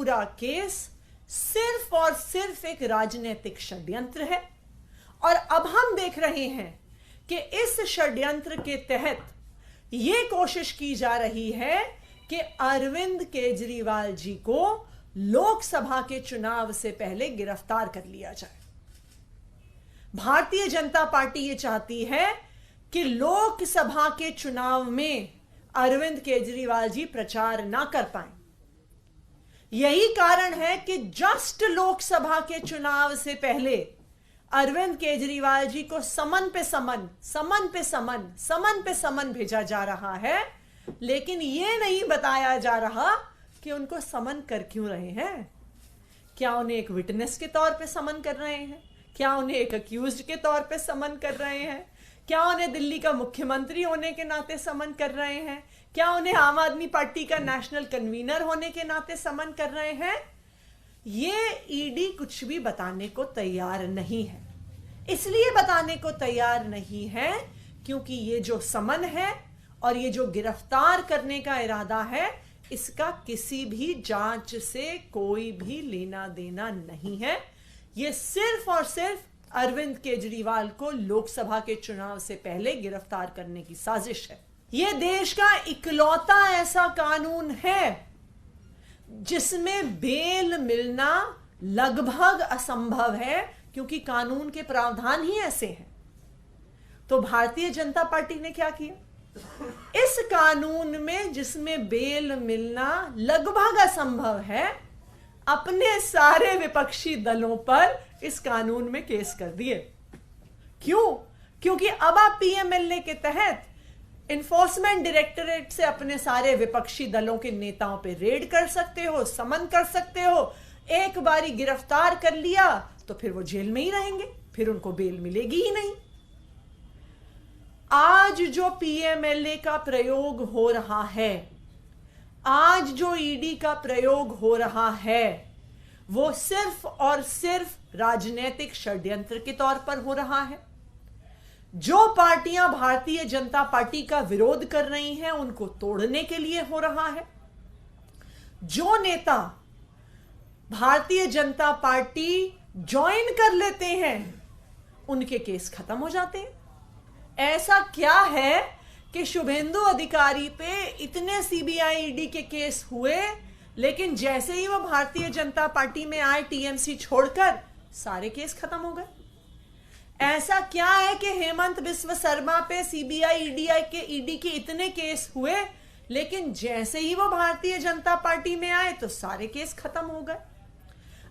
पूरा केस सिर्फ और सिर्फ एक राजनीतिक षड्यंत्र है। और अब हम देख रहे हैं कि इस षड्यंत्र के तहत यह कोशिश की जा रही है कि अरविंद केजरीवाल जी को लोकसभा के चुनाव से पहले गिरफ्तार कर लिया जाए। भारतीय जनता पार्टी ये चाहती है कि लोकसभा के चुनाव में अरविंद केजरीवाल जी प्रचार ना कर पाए। यही कारण है कि जस्ट लोकसभा के चुनाव से पहले अरविंद केजरीवाल जी को समन पे समन भेजा जा रहा है, लेकिन यह नहीं बताया जा रहा कि उनको समन कर क्यों रहे हैं। क्या उन्हें एक विटनेस के तौर पे समन कर रहे हैं? क्या उन्हें एक अक्यूज्ड के तौर पे समन कर रहे हैं? क्या उन्हें दिल्ली का मुख्यमंत्री होने के नाते समन कर रहे हैं? क्या उन्हें आम आदमी पार्टी का नेशनल कन्वीनर होने के नाते समन कर रहे हैं? ये ईडी कुछ भी बताने को तैयार नहीं है। इसलिए बताने को तैयार नहीं है क्योंकि ये जो समन है और ये जो गिरफ्तार करने का इरादा है, इसका किसी भी जांच से कोई भी लेना देना नहीं है। ये सिर्फ और सिर्फ अरविंद केजरीवाल को लोकसभा के चुनाव से पहले गिरफ्तार करने की साजिश है। यह देश का इकलौता ऐसा कानून है जिसमें बेल मिलना लगभग असंभव है, क्योंकि कानून के प्रावधान ही ऐसे हैं। तो भारतीय जनता पार्टी ने क्या किया? इस कानून में जिसमें बेल मिलना लगभग असंभव है, अपने सारे विपक्षी दलों पर इस कानून में केस कर दिए। क्यों? क्योंकि अब आप पीएमएलए के तहत इन्फोर्समेंट डायरेक्टरेट से अपने सारे विपक्षी दलों के नेताओं पे रेड कर सकते हो, समन कर सकते हो। एक बारी गिरफ्तार कर लिया तो फिर वो जेल में ही रहेंगे, फिर उनको बेल मिलेगी ही नहीं। आज जो पीएमएलए का प्रयोग हो रहा है, आज जो ईडी का प्रयोग हो रहा है, वो सिर्फ और सिर्फ राजनीतिक षड्यंत्र के तौर पर हो रहा है। जो पार्टियां भारतीय जनता पार्टी का विरोध कर रही हैं, उनको तोड़ने के लिए हो रहा है। जो नेता भारतीय जनता पार्टी ज्वाइन कर लेते हैं, उनके केस खत्म हो जाते हैं। ऐसा क्या है कि शुभेंदु अधिकारी पे इतने सीबीआई ईडी के केस हुए, लेकिन जैसे ही वो भारतीय जनता पार्टी में आए टीएमसी छोड़कर, सारे केस खत्म हो गए। ऐसा क्या है कि हेमंत बिस्व शर्मा पे सीबीआई ईडी के इतने केस हुए, लेकिन जैसे ही वो भारतीय जनता पार्टी में आए तो सारे केस खत्म हो गए।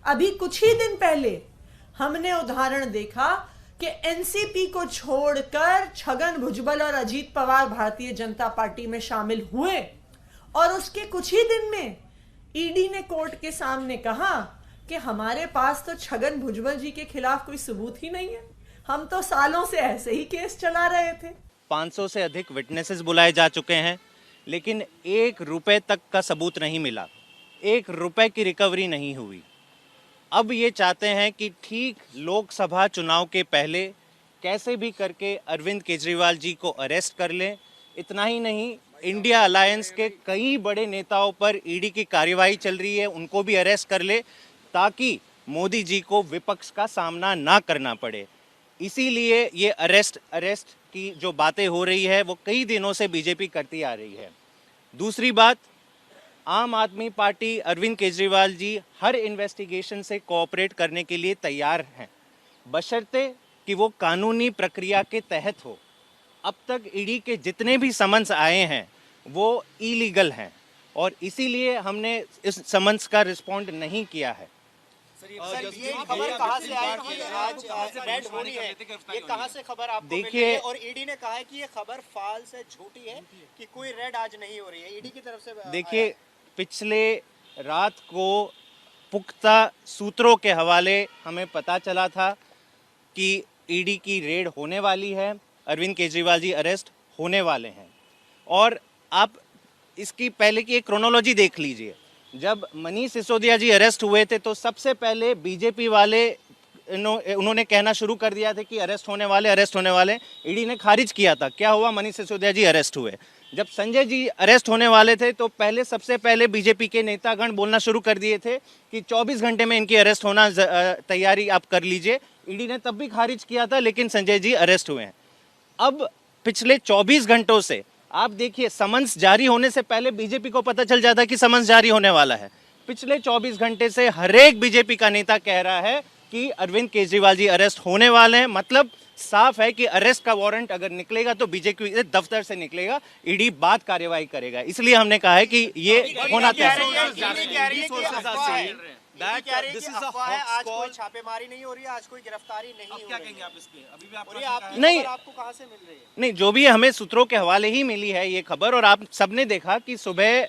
अभी कुछ ही दिन पहले हमने उदाहरण देखा कि एनसीपी को छोड़कर छगन भुजबल और अजीत पवार भारतीय जनता पार्टी में शामिल हुए, और उसके कुछ ही दिन में ईडी ने कोर्ट के सामने कहा कि हमारे पास तो छगन भुजबल जी के खिलाफ कोई सबूत ही नहीं है, हम तो सालों से ऐसे ही केस चला रहे थे। 500 से अधिक विटनेसेस बुलाए जा चुके हैं, लेकिन 1 रुपए तक का सबूत नहीं मिला, 1 रुपए की रिकवरी नहीं हुई। अब ये चाहते हैं कि ठीक लोकसभा चुनाव के पहले कैसे भी करके अरविंद केजरीवाल जी को अरेस्ट कर लें। इतना ही नहीं, इंडिया अलायंस के कई बड़े नेताओं पर ईडी की कार्यवाही चल रही है, उनको भी अरेस्ट कर ले, ताकि मोदी जी को विपक्ष का सामना ना करना पड़े। इसीलिए ये अरेस्ट की जो बातें हो रही है, वो कई दिनों से बीजेपी करती आ रही है। दूसरी बात, आम आदमी पार्टी अरविंद केजरीवाल जी हर इन्वेस्टिगेशन से कोऑपरेट करने के लिए तैयार हैं, बशर्ते कि वो कानूनी प्रक्रिया के तहत हो। अब तक ईडी के जितने भी समन्स आए हैं वो इलीगल हैं, और इसीलिए हमने इस समन्स का रिस्पॉन्ड नहीं किया है। ये खबर कहां से आई कि आज रेड हो रही है? ये कहां से खबर आपको मिली देखिए, है? और ईडी ने कहा है कि ये खबर फाल्स है, झूठी है, कि कोई रेड आज नहीं हो रही है ईडी की तरफ से। देखिए, पिछले रात को पुख्ता सूत्रों के हवाले हमें पता चला था कि ईडी की रेड होने वाली है, अरविंद केजरीवाल जी अरेस्ट होने वाले हैं। और आप इसकी पहले की एक क्रोनोलॉजी देख लीजिए। जब मनीष सिसोदिया जी अरेस्ट हुए थे तो सबसे पहले बीजेपी वाले उन्होंने कहना शुरू कर दिया था कि अरेस्ट होने वाले। ईडी ने खारिज किया था। क्या हुआ? मनीष सिसोदिया जी अरेस्ट हुए। जब संजय जी अरेस्ट होने वाले थे तो सबसे पहले बीजेपी के नेतागण बोलना शुरू कर दिए थे कि 24 घंटे में इनकी अरेस्ट होना तैयारी आप कर लीजिए। ईडी ने तब भी खारिज किया था, लेकिन संजय जी अरेस्ट हुए हैं। अब पिछले 24 घंटों से आप देखिए, समन्स जारी होने से पहले बीजेपी को पता चल जाता कि समन्स जारी होने वाला है। पिछले 24 घंटे से हर एक बीजेपी का नेता कह रहा है कि अरविंद केजरीवाल जी अरेस्ट होने वाले हैं। मतलब साफ है कि अरेस्ट का वारंट अगर निकलेगा तो बीजेपी दफ्तर से निकलेगा, ईडी बाद कार्यवाही करेगा। इसलिए हमने कहा है कि ये होना आज कोई छापेमारी नहीं हो रही है, आज कोई गिरफ्तारी नहीं हो रही है। आप इस पे अभी भी आप नहीं, आपको कहां से मिल रही है? नहीं, जो भी हमें सूत्रों के हवाले ही मिली है ये खबर। और आप सबने देखा कि सुबह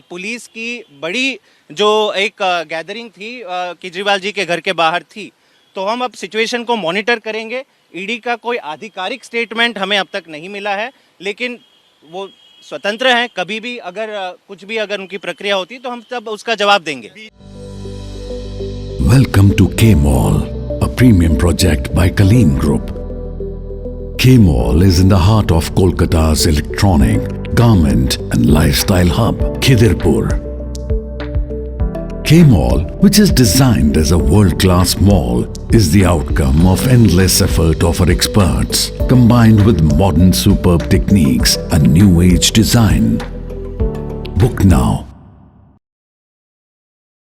पुलिस की बड़ी जो एक गैदरिंग थी केजरीवाल जी के घर के बाहर थी। तो हम अब सिचुएशन को मॉनिटर करेंगे। ईडी का कोई आधिकारिक स्टेटमेंट हमें अब तक नहीं मिला है, लेकिन वो स्वतंत्र हैं। कभी भी अगर कुछ भी अगर उनकी प्रक्रिया होती तो हम तब उसका जवाब देंगे। Welcome to K-Mall, a premium project by Kaleen Group. K-Mall is in the heart of Kolkata's electronic, garment and lifestyle hub, Khidirpur. K-Mall, which is designed as a world-class mall, is the outcome of endless effort of our experts, combined with modern superb techniques and new age design. Book now